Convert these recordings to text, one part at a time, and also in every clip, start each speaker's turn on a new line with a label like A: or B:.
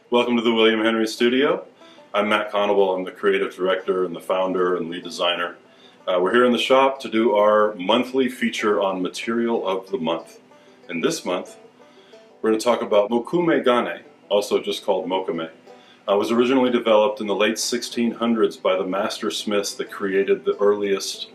A: Welcome to the William Henry Studio. I'm Matt Conable. I'm the creative director and the founder and lead designer. We're here in the shop to do our monthly feature on material of the month. And this month, we're going to talk about Mokume Gane, also just called Mokume. Was originally developed in the late 1600s by the master smiths that created the earliest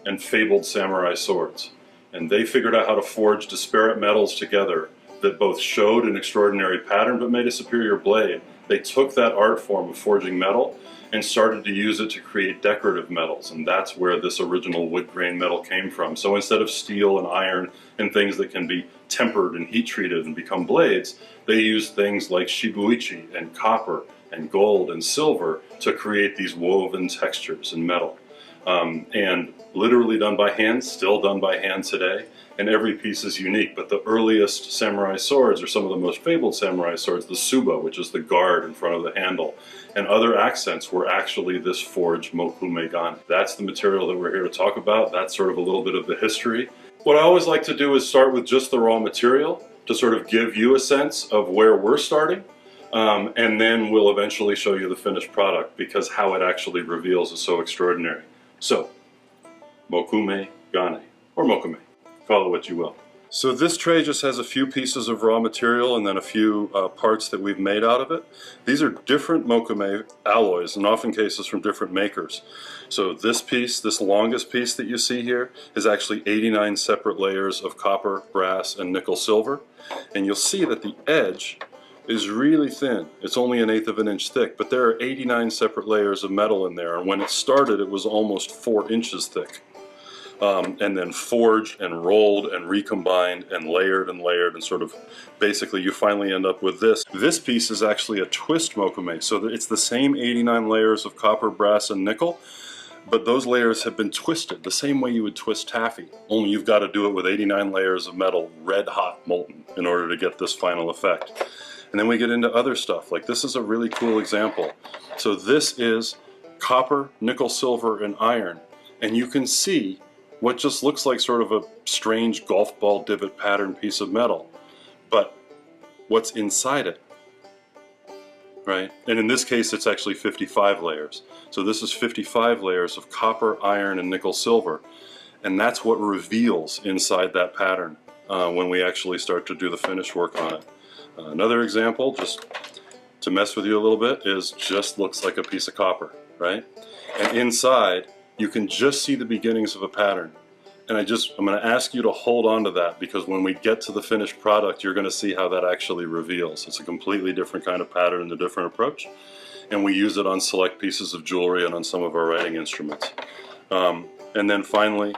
A: and fabled samurai swords. And they figured out how to forge disparate metals together that both showed an extraordinary pattern but made a superior blade. They took that art form of forging metal and started to use it to create decorative metals, and that's where this original wood grain metal came from. So instead of steel and iron and things that can be tempered and heat treated and become blades, they used things like shibuichi and copper and gold and silver to create these woven textures in metal. And literally done by hand, still done by hand today, and every piece is unique. But the earliest samurai swords are some of the most fabled samurai swords. The tsuba, which is the guard in front of the handle, and other accents were actually this forged Mokume Gane. That's the material that we're here to talk about. That's sort of a little bit of the history. What I always like to do is start with just the raw material to sort of give you a sense of where we're starting. And then we'll eventually show you the finished product, because how it actually reveals is so extraordinary. So, Mokume Gane, or Mokume, call it what you will. So this tray just has a few pieces of raw material and then a few parts that we've made out of it. These are different Mokume alloys, and often cases from different makers. So this piece, this longest piece that you see here, is actually 89 separate layers of copper, brass, and nickel silver. And you'll see that the edge is really thin. It's only 1/8 of an inch thick, but there are 89 separate layers of metal in there, and when it started it was almost 4 inches thick. And then forged and rolled and recombined and layered and sort of basically you finally end up with this. This piece is actually a twist Mokume, so that it's the same 89 layers of copper, brass, and nickel, but those layers have been twisted the same way you would twist taffy, only you've got to do it with 89 layers of metal red hot molten in order to get this final effect. And then we get into other stuff, like this is a really cool example. So this is copper, nickel, silver, and iron, and you can see what just looks like sort of a strange golf ball divot pattern piece of metal, but what's inside it, right? And in this case it's actually 55 layers. So this is 55 layers of copper, iron, and nickel silver, and that's what reveals inside that pattern when we actually start to do the finish work on it. Another example, just to mess with you a little bit, is just looks like a piece of copper, right? And inside you can just see the beginnings of a pattern. And I'm going to ask you to hold on to that, because when we get to the finished product you're going to see how that actually reveals. It's a completely different kind of pattern and a different approach, and we use it on select pieces of jewelry and on some of our writing instruments. And then finally,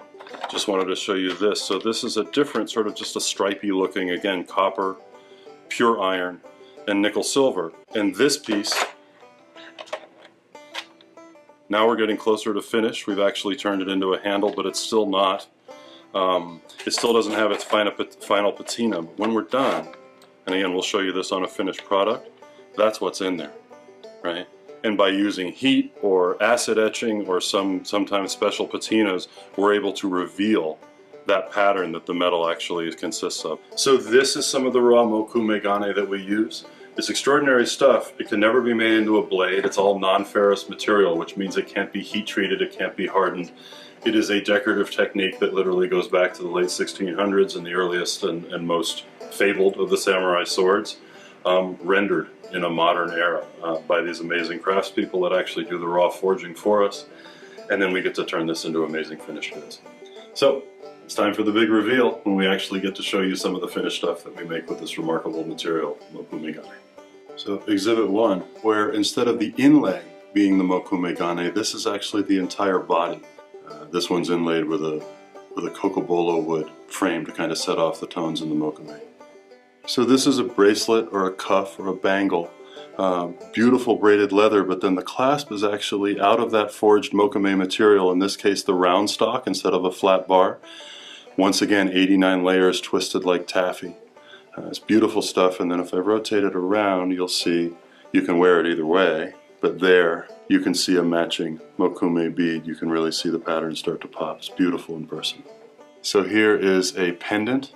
A: just wanted to show you this. So this is a different sort of just a stripy looking, again, copper, pure iron, and nickel silver. And this piece, now we're getting closer to finish. We've actually turned it into a handle, but it's still not. It still doesn't have its final patina. But when we're done, and again we'll show you this on a finished product, that's what's in there, right? And by using heat or acid etching or sometimes special patinas, we're able to reveal that pattern that the metal actually consists of. So this is some of the raw Mokume Gane that we use. It's extraordinary stuff. It can never be made into a blade. It's all non-ferrous material, which means it can't be heat treated, it can't be hardened. It is a decorative technique that literally goes back to the late 1600s and the earliest and most fabled of the samurai swords, rendered in a modern era by these amazing craftspeople that actually do the raw forging for us. And then we get to turn this into amazing finished goods. So it's time for the big reveal when we actually get to show you some of the finished stuff that we make with this remarkable material, Mokume Gane. So Exhibit 1, where instead of the inlay being the Mokume Gane, this is actually the entire body. This one's inlaid with a cocobolo wood frame to kind of set off the tones in the Mokume. So this is a bracelet or a cuff or a bangle. Beautiful braided leather, but then the clasp is actually out of that forged Mokume material, in this case the round stock instead of a flat bar. Once again, 89 layers twisted like taffy. It's beautiful stuff, and then if I rotate it around, you'll see you can wear it either way, but there you can see a matching Mokume bead. You can really see the pattern start to pop. It's beautiful in person. So here is a pendant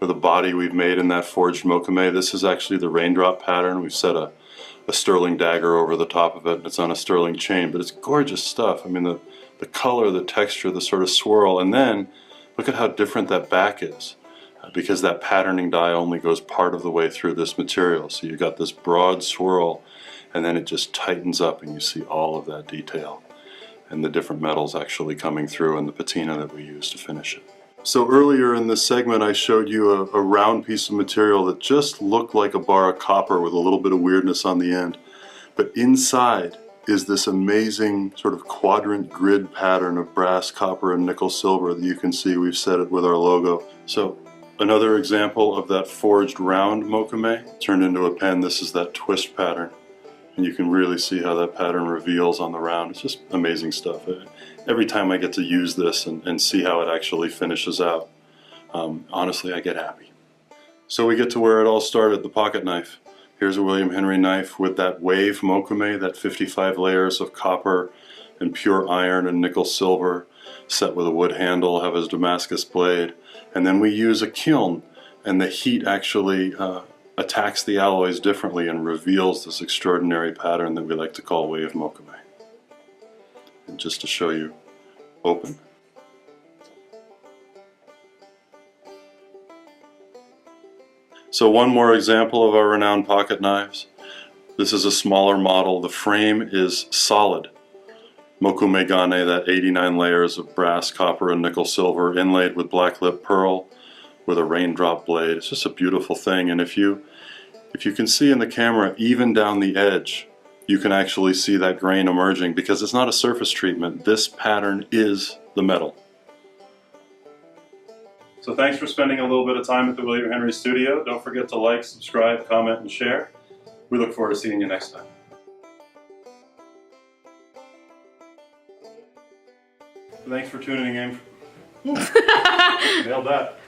A: for the body we've made in that forged Mokume. This is actually the raindrop pattern. We've set a a sterling dagger over the top of it, and it's on a sterling chain, but it's gorgeous stuff. I mean, the color, the texture, the sort of swirl, and then look at how different that back is, because that patterning die only goes part of the way through this material. So you've got this broad swirl, and then it just tightens up, and you see all of that detail and the different metals actually coming through and the patina that we use to finish it. So earlier in this segment I showed you a round piece of material that just looked like a bar of copper with a little bit of weirdness on the end. But inside is this amazing sort of quadrant grid pattern of brass, copper, and nickel silver that you can see. We've set it with our logo. So another example of that forged round mokume turned into a pen. This is that twist pattern. And you can really see how that pattern reveals on the round. It's just amazing stuff. Every time I get to use this and see how it actually finishes out, honestly, I get happy. So we get to where it all started, the pocket knife. Here's a William Henry knife with that wave mokume, that 55 layers of copper and pure iron and nickel silver, set with a wood handle, have his Damascus blade. And then we use a kiln, and the heat actually attacks the alloys differently and reveals this extraordinary pattern that we like to call wave mokume. And just to show you, open. So one more example of our renowned pocket knives. This is a smaller model. The frame is solid. Mokume Gane, that 89 layers of brass, copper, and nickel silver inlaid with black lip pearl with a raindrop blade. It's just a beautiful thing. And if you can see in the camera, even down the edge, you can actually see that grain emerging because it's not a surface treatment. This pattern is the metal. So thanks for spending a little bit of time at the William Henry Studio. Don't forget to like, subscribe, comment, and share. We look forward to seeing you next time. Thanks for tuning in. Nailed that.